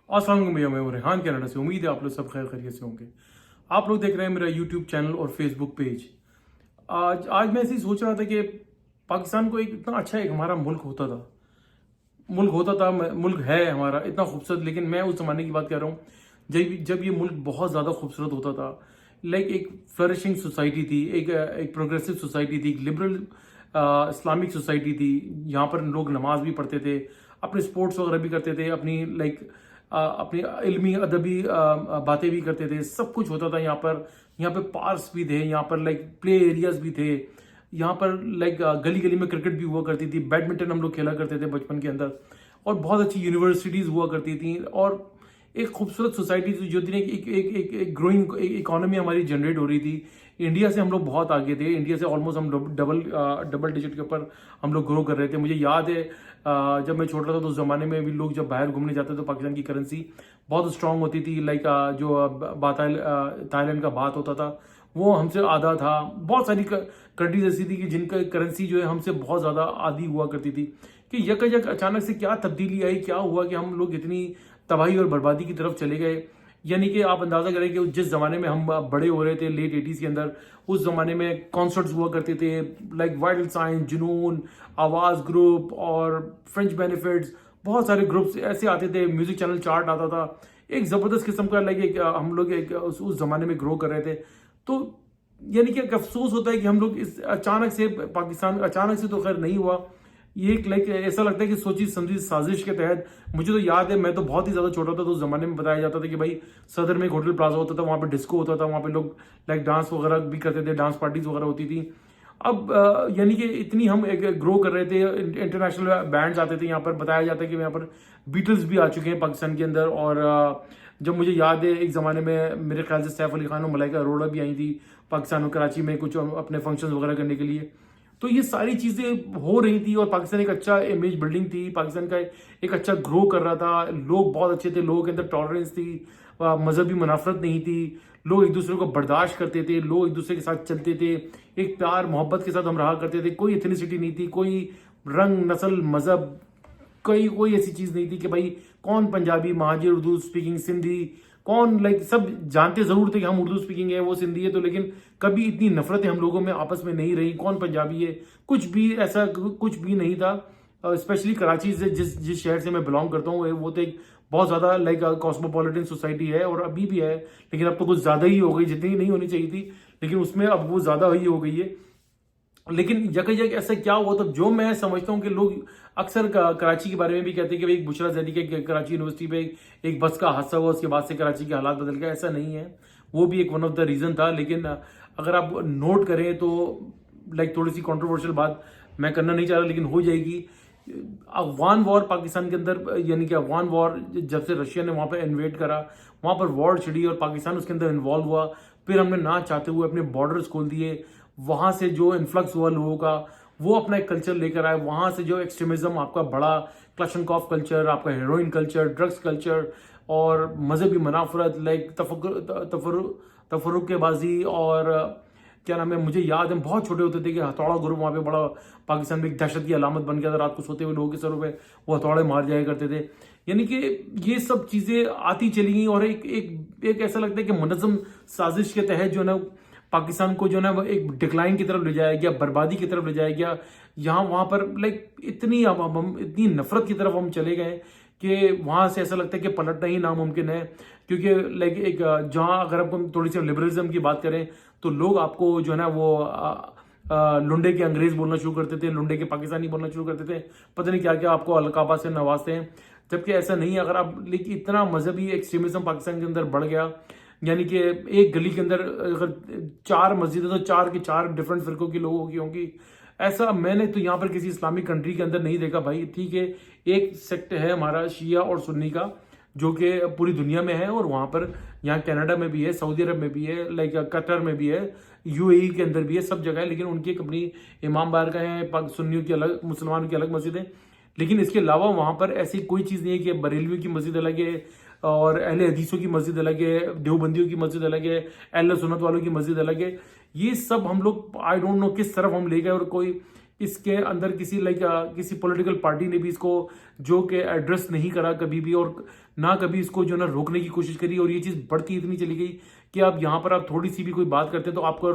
अस्सलाम वालेकुम भैया, मैं हूं रेहान कनाडा से। उम्मीद है आप लोग सब खैर खैरियत से होंगे। आप लोग देख रहे हैं मेरा यूट्यूब चैनल और फेसबुक पेज। आज मैं ऐसे ही सोच रहा था कि पाकिस्तान को एक इतना अच्छा एक हमारा मुल्क है हमारा इतना खूबसूरत। लेकिन मैं उस जमाने की बात कर रहा हूँ जब ये मुल्क बहुत ज़्यादा खूबसूरत होता था। लाइक एक फ्लरिशिंग सोसाइटी थी, एक प्रोग्रेसिव सोसाइटी थी, एक लिबरल इस्लामिक सोसाइटी थी। यहाँ पर लोग नमाज भी पढ़ते थे, अपने स्पोर्ट्स वगैरह भी करते थे, अपनी इल्मी अदबी बातें भी करते थे। सब कुछ होता था यहाँ पे पार्क्स भी थे, यहाँ पर लाइक प्ले एरियाज भी थे। यहाँ पर लाइक गली गली में क्रिकेट भी हुआ करती थी, बैडमिंटन हम लोग खेला करते थे बचपन के अंदर। और बहुत अच्छी यूनिवर्सिटीज़ हुआ करती थी और एक खूबसूरत सोसाइटी थी जो दिन एक ग्रोइंग इकोनॉमी हमारी जनरेट हो रही थी। इंडिया से हम लोग बहुत आगे थे। इंडिया से ऑलमोस्ट हम डबल डिजिट के ऊपर हम लोग ग्रो कर रहे थे। मुझे याद है जब मैं छोटा था तो उस जमाने में भी लोग जब बाहर घूमने जाते थे तो पाकिस्तान की करेंसी बहुत स्ट्रांग होती थी। लाइक थाईलैंड का बात होता था वो हमसे आधा था। बहुत सारी कंट्रीज ऐसी थी कि जिनका करेंसी जो है हमसे बहुत ज़्यादा आधी हुआ करती थी। कि यकजक अचानक से क्या तब्दीली आई, क्या हुआ कि हम लोग इतनी तबाही और बर्बादी की तरफ चले गए। यानी कि आप अंदाजा करें कि जिस जमाने में हम बड़े हो रहे थे लेट 80s के अंदर, उस जमाने में कॉन्सर्ट्स हुआ करते थे लाइक वाइटल साइंस, जुनून, आवाज़ ग्रुप और फ्रेंच बेनिफिट्स। बहुत सारे ग्रुप्स ऐसे आते थे, म्यूजिक चैनल चार्ट आता था। एक ज़बरदस्त किस्म का लाइक हम लोग उस जमाने में ग्रो कर रहे थे। तो यानी कि एक अफसोस होता है कि हम लोग इस अचानक से पाकिस्तान अचानक से तो खैर नहीं हुआ। ये एक लाइक ऐसा लगता है कि सोची समझी साजिश के तहत। मुझे तो याद है मैं तो बहुत ही ज़्यादा छोटा था तो उस जमाने में बताया जाता था कि भाई सदर में एक होटल प्लाजा होता था, वहाँ पे डिस्को होता था, वहाँ पे लोग लाइक डांस वगैरह भी करते थे, डांस पार्टीज वगैरह होती थी। अब यानी कि इतनी हम एक ग्रो कर रहे थे, इंटरनेशनल बैंड्स आते थे यहाँ पर। बताया जाता है कि यहाँ पर बीटल्स भी आ चुके हैं पाकिस्तान के अंदर। और जब मुझे याद है एक ज़माने में मेरे ख्याल से सैफ अली खान और मलाइका अरोड़ा भी आई थी पाकिस्तान और कराची में कुछ अपने फंक्शंस वगैरह करने के लिए। तो ये सारी चीज़ें हो रही थी और पाकिस्तान एक अच्छा इमेज बिल्डिंग थी, पाकिस्तान का एक अच्छा ग्रो कर रहा था। लोग बहुत अच्छे थे, लोगों के अंदर टॉलरेंस थी, मजहबी मुनाफरत नहीं थी, लोग एक दूसरे को बर्दाश्त करते थे, लोग एक दूसरे के साथ चलते थे, एक प्यार मोहब्बत के साथ हम रहा करते थे। कोई एथनिसिटी नहीं थी, कोई रंग नस्ल मजहब, कोई ऐसी चीज़ नहीं थी कि भाई कौन पंजाबी, महाजिर, उर्दू स्पीकिंग, सिंधी, कौन लाइक सब जानते जरूर थे कि हम उर्दू स्पीकिंग है, वो सिंधी है। तो लेकिन कभी इतनी नफरतें हम लोगों में आपस में नहीं रही, कौन पंजाबी है, कुछ भी ऐसा कुछ भी नहीं था। स्पेशली कराची से जिस जिस शहर से मैं बिलोंग करता हूँ वो तो एक बहुत ज़्यादा लाइक कॉस्मोपॉलिटन सोसाइटी है और अभी भी है। लेकिन अब तो कुछ ज़्यादा ही हो गई, जितनी नहीं होनी चाहिए थी, लेकिन उसमें अब वो ज़्यादा ही हो गई है। लेकिन यकजक ऐसा क्या हुआ, तो जो मैं समझता हूँ कि लोग अक्सर कराची के बारे में भी कहते हैं कि भाई बुशरा जैदी के कराची यूनिवर्सिटी पे एक बस का हादसा हुआ, उसके बाद से कराची के हालात बदल गए। ऐसा नहीं है, वो भी एक वन ऑफ द रीज़न था। लेकिन अगर आप नोट करें तो लाइक थोड़ी सी कंट्रोवर्शियल बात मैं करना नहीं चाह रहा लेकिन हो जाएगी। अफगान वॉर पाकिस्तान के अंदर, यानी कि अफगान वॉर जब से रशिया ने वहाँ पर इन्वेड करा, वहाँ पर वॉर छिड़ी और पाकिस्तान उसके अंदर इन्वॉल्व हुआ। फिर हमने ना चाहते हुए अपने बॉर्डर्स खोल दिए। वहाँ से जो इन्फ्लक्स हुआ लोगों का, वो अपना एक कल्चर लेकर आए। वहाँ से जो एक्सट्रीमिज्म आपका बड़ा, क्लशनकॉफ कल्चर, आपका हेरोइन कल्चर, ड्रग्स कल्चर और मजहबी मनाफरत, लाइक तफरुकबाजी और क्या नाम है, मुझे याद है बहुत छोटे होते थे कि हथौड़ा ग्रुप वहाँ पे बड़ा पाकिस्तान में एक दहशत की अलामत बन गया था। रात को सोते हुए लोगों के सरों पे वो हथौड़े मार जाया करते थे। यानी कि ये सब चीज़ें आती चली गई और एक ऐसा लगता है कि मुनज़्ज़म साजिश के तहत जो है ना पाकिस्तान को जो है ना वो एक डिक्लाइन की तरफ ले जाया गया, बर्बादी की तरफ ले जाया गया। यहाँ वहाँ पर लाइक हम इतनी नफरत की तरफ हम चले गए कि वहाँ से ऐसा लगता है कि पलटना ही नामुमकिन है। क्योंकि लाइक एक जहाँ अगर आप थोड़ी सी लिबरलिज्म की बात करें तो लोग आपको जो है ना वो लुंडे के अंग्रेज बोलना शुरू करते थे, लुंडे के पाकिस्तानी बोलना शुरू करते थे, पता नहीं क्या क्या आपको अलकाबा से नवाजते हैं। जबकि ऐसा नहीं है। अगर आप लेकिन इतना मजहबी एक्सट्रीमिज्म पाकिस्तान के अंदर बढ़ गया, यानी कि एक गली के अंदर अगर 4 मस्जिदें तो 4 के 4 डिफरेंट फिरकों की लोगों की होंगी। ऐसा मैंने तो यहाँ पर किसी इस्लामिक कंट्री के अंदर नहीं देखा भाई। ठीक है, एक सेक्ट है हमारा शिया और सुन्नी का जो कि पूरी दुनिया में है और वहाँ पर यहाँ कनाडा में भी है, सऊदी अरब में भी है, लाइक कतर में भी है, यूएई के अंदर भी है, सब जगह है। लेकिन उनकी एक अपनी इमाम बारगाह है, सुन्नियों की अलग, मुसलमानों की अलग मस्जिद है। लेकिन इसके अलावा वहाँ पर ऐसी कोई चीज़ नहीं है कि बरेलवियों की मस्जिद अलग है और अहले हदीसों की मस्जिद अलग है, देवबंदियों की मस्जिद अलग है, अहले सुन्नत वालों की मस्जिद अलग है। ये सब हम लोग आई डोंट नो किस तरफ हम ले गए और कोई इसके अंदर किसी पॉलिटिकल पार्टी ने भी इसको जो कि एड्रेस नहीं करा कभी भी, और ना कभी इसको जो ना रोकने की कोशिश करी, और ये चीज़ बढ़ती इतनी चली गई कि अब यहाँ पर आप थोड़ी सी भी कोई बात करते हैं तो आपको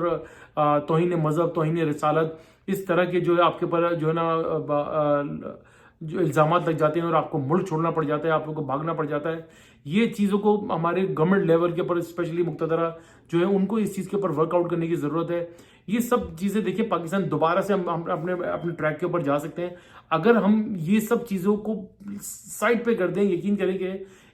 तौहीन मजहब, तौहीन रिसालत, इस तरह के जो है आपके पर जो है ना जो इल्ज़ाम लग जाते हैं और आपको मुल्क छोड़ना पड़ जाता है, आप लोगों को भागना पड़ जाता है। ये चीज़ों को हमारे गवर्नमेंट लेवल के ऊपर स्पेशली मुक्तदरा जो है उनको इस चीज़ के ऊपर वर्कआउट करने की ज़रूरत है। ये सब चीज़ें देखिए, पाकिस्तान दोबारा से हम अपने अपने ट्रैक के ऊपर जा सकते हैं अगर हम ये सब चीज़ों को साइड पे कर दें। यकीन करें कि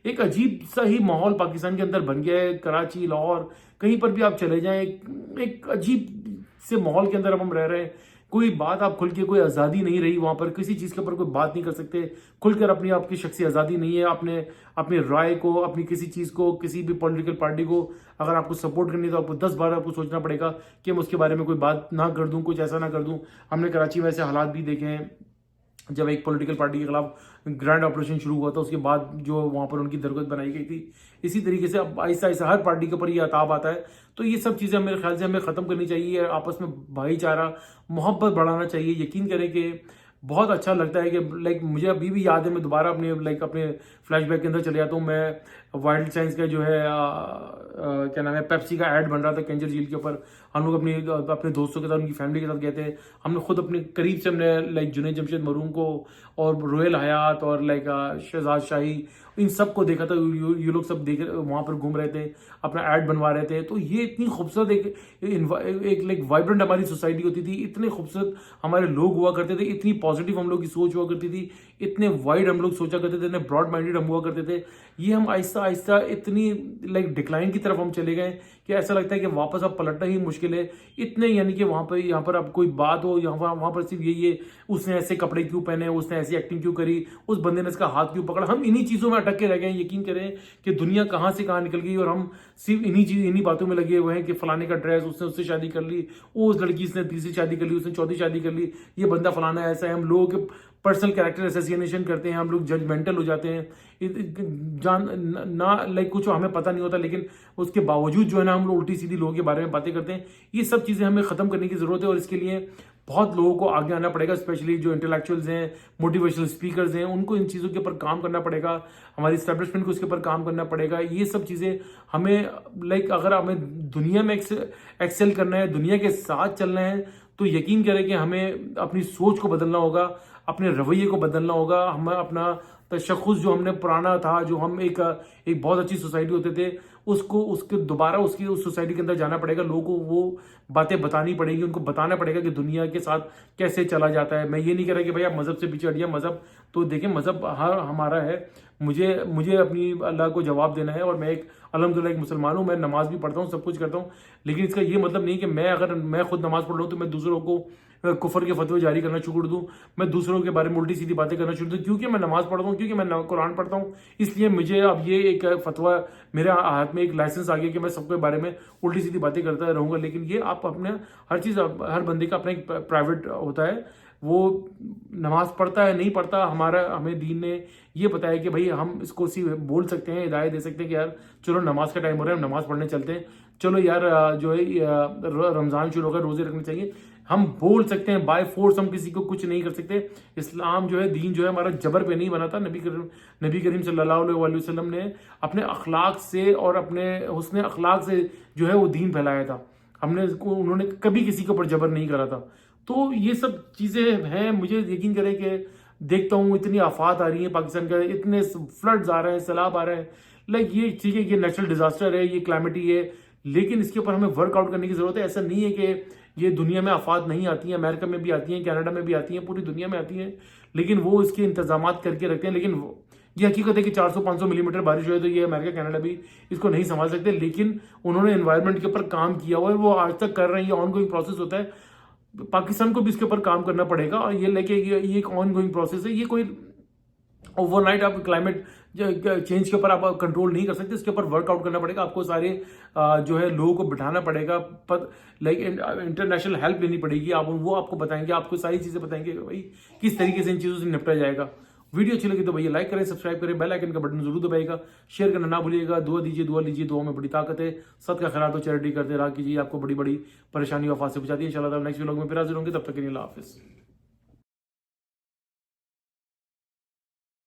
एक अजीब सा ही माहौल पाकिस्तान के अंदर बन गया है। कराची, लाहौर, कहीं पर भी आप चले जाएं, एक अजीब से माहौल के अंदर अब हम रह रहे हैं। कोई बात आप खुल के, कोई आज़ादी नहीं रही वहाँ पर, किसी चीज़ के ऊपर कोई बात नहीं कर सकते खुलकर, अपनी आपकी शख्सी आज़ादी नहीं है। आपने अपनी राय को, अपनी किसी चीज़ को, किसी भी पॉलिटिकल पार्टी को अगर आपको सपोर्ट करनी है तो आपको 10 बार आपको सोचना पड़ेगा कि मैं उसके बारे में कोई बात ना कर दूं, कुछ ऐसा ना कर दूं। हमने कराची में ऐसे हालात भी देखे हैं जब एक पॉलिटिकल पार्टी के खिलाफ ग्रैंड ऑपरेशन शुरू हुआ था, उसके बाद जो वहाँ पर उनकी दरगत बनाई गई थी। इसी तरीके से अब आहिस्ता आहिस्ता हर पार्टी के ऊपर ये अताब आता है। तो ये सब चीज़ें मेरे ख्याल से हमें ख़त्म करनी चाहिए, आपस में भाईचारा, मोहब्बत बढ़ाना चाहिए। यकीन करें कि बहुत अच्छा लगता है कि मुझे अभी भी याद है, मैं दोबारा अपने फ्लैशबैक के अंदर चले जाता हूँ। मैं वाइल्ड साइंस का जो है क्या नाम है, पेप्सी का ऐड बन रहा था कैंजर झील के ऊपर। हम लोग अपने दोस्तों के साथ, उनकी फैमिली के साथ गए थे। हमने खुद अपने करीब से हमने जुनैद जमशेद मरूम को और रोयल हयात और शहजाद शाही, इन सब को देखा था। ये लोग सब देख वहाँ पर घूम रहे थे, अपना ऐड बनवा रहे थे। तो ये इतनी खूबसूरत एक वाइब्रेंट हमारी सोसाइटी होती थी, इतने खूबसूरत हमारे लोग हुआ करते थे, इतनी पॉजिटिव हम लोग की सोच हुआ करती थी, इतने वाइड हम लोग सोचा करते थे, इतने ब्रॉड माइंडेड हम हुआ करते थे। ये हम आहिस्ता आहिस्ता इतनी डिक्लाइन की तरफ हम चले गए कि ऐसा लगता है कि वापस अब पलटना ही मुश्किल है। इतने यानी कि यहाँ पर अब कोई बात हो, वहाँ पर सिर्फ ये उसने ऐसे कपड़े क्यों पहने, उसने ऐसी एक्टिंग क्यों करी, उस बंदे ने इसका हाथ क्यों पकड़ा, हम इन्हीं चीज़ों में अटक के रह गए। यकीन करें कि दुनिया कहाँ से कहाँ निकल गई और हम सिर्फ इन्हीं बातों में लगे हुए हैं कि फलाने का ड्रेस, उसने उससे शादी कर ली, उस लड़की उसने तीसरी शादी कर ली, उसने चौथी शादी कर ली, ये बंदा फलाना ऐसा है। हम लोगों के पर्सनल कैरेक्टर एसोसिएशन करते हैं, हम लोग जजमेंटल हो जाते हैं, कुछ हमें पता नहीं होता, लेकिन उसके बावजूद जो है ना हम लोग उल्टी सीधी लोगों के बारे में बातें करते हैं। ये सब चीज़ें हमें ख़त्म करने की ज़रूरत है और इसके लिए बहुत लोगों को आगे आना पड़ेगा, स्पेशली जो इंटेलेक्चुअल्स हैं, मोटिवेशनल स्पीकर्स हैं, उनको इन चीज़ों के ऊपर काम करना पड़ेगा। हमारी इस्टेब्लिशमेंट को इसके ऊपर काम करना पड़ेगा। ये सब चीज़ें हमें अगर हमें दुनिया में एक्सेल करना है, दुनिया के साथ चलना है, तो यकीन करें कि हमें अपनी सोच को बदलना होगा, अपने रवैये को बदलना होगा। हमें अपना तशख़्ख़ुस जो हमने पुराना था, जो हम एक बहुत अच्छी सोसाइटी होते थे, उसके दोबारा उस सोसाइटी के अंदर जाना पड़ेगा। लोगों को वो बातें बतानी पड़ेगी, उनको बताना पड़ेगा कि दुनिया के साथ कैसे चला जाता है। मैं ये नहीं कह रहा कि भाई आप मज़हब से पीछे हटिए, मज़हब तो देखें, मज़हब हमारा है। मुझे अपनी अल्लाह को जवाब देना है और मैं अल्हम्दुलिल्लाह एक मुसलमान हूँ, मैं नमाज भी पढ़ता हूँ, सब कुछ करता हूँ। लेकिन इसका ये मतलब नहीं कि मैं खुद नमाज पढ़ रहा हूँ तो मैं दूसरों को कुफर के फतवे जारी करना छोड़ दूं, मैं दूसरों के बारे में उल्टी सीधी बातें करना छोड़ दूं। क्योंकि मैं नमाज पढ़ता हूँ, क्योंकि मैं कुरान पढ़ता हूँ, इसलिए मुझे अब ये एक फतवा, मेरे हाथ में एक लाइसेंस आ गया कि मैं सबके बारे में उल्टी सीधी बातें करता रहूँगा। लेकिन ये आप अपने हर बंदे का अपना एक प्राइवेट होता है, वो नमाज पढ़ता है नहीं पढ़ता, हमें दीन ने ये बताया कि भाई हम इसको बोल सकते हैं, हिदायत दे सकते हैं कि यार चलो नमाज का टाइम हो रहा है, हम नमाज पढ़ने चलते हैं, चलो यार जो है रमज़ान शुरू होगा, रोज़े रखने चाहिए, हम बोल सकते हैं। बाय फोर्स हम किसी को कुछ नहीं कर सकते। इस्लाम जो है, दीन जो है हमारा जबर पे नहीं बना था। नबी करीम सल्लल्लाहु अलैहि वसल्लम ने अपने अखलाक से और अपने हुस्न अखलाक से जो है वो दीन फैलाया था। उन्होंने कभी किसी के ऊपर जबर नहीं करा था। तो ये सब चीज़ें हैं। मुझे यकीन करें कि देखता हूँ इतनी आफात आ रही है पाकिस्तान का, इतने फ्लड्स आ रहे हैं, सैलाब आ रहे हैं। ये चीज़ें, ये नेचुरल डिजास्टर है, ये क्लाइमेटी है, लेकिन इसके ऊपर हमें वर्कआउट करने की जरूरत है। ऐसा नहीं है कि ये दुनिया में आफात नहीं आती हैं, अमेरिका में भी आती हैं, कनाडा में भी आती हैं, पूरी दुनिया में आती हैं, लेकिन वो इसके इंतजाम करके रखते हैं। लेकिन ये हकीकत है कि 400-500 मिलीमीटर बारिश हुई तो ये अमेरिका कनाडा भी इसको नहीं संभाल सकते, लेकिन उन्होंने एनवायरनमेंट के ऊपर काम किया हुआ है, वो आज तक कर रहे हैं। ये ऑनगोइंग प्रोसेस होता है, पाकिस्तान को भी इसके ऊपर काम करना पड़ेगा। और ये एक ऑनगोइंग प्रोसेस है, ये कोई ओवरनाइट आप क्लाइमेट चेंज के ऊपर आप कंट्रोल नहीं कर सकते। इसके ऊपर वर्कआउट करना पड़ेगा, आपको सारे जो है लोगों को बिठाना पड़ेगा, इंटरनेशनल हेल्प लेनी पड़ेगी। वो आपको बताएंगे, आपको सारी चीज़ें बताएंगे भाई किस तरीके से इन चीज़ों से निपटा जाएगा। वीडियो अच्छी लगी तो भैया लाइक करें, सब्सक्राइब करें, बेल आइकन का बटन जरूर दबाइएगा, शेयर करना ना भूलिएगा। दुआ लीजिए, दुआ में बड़ी ताकत है। सदका खैरात तो चैरिटी करते रहा कीजिए, आपको बड़ी बड़ी परेशानी आफात से बचाती है। इंशाल्लाह नेक्स्ट व्लॉग में फिर हाजिर होंगे, तब तक के लिए अल्लाह हाफिज़।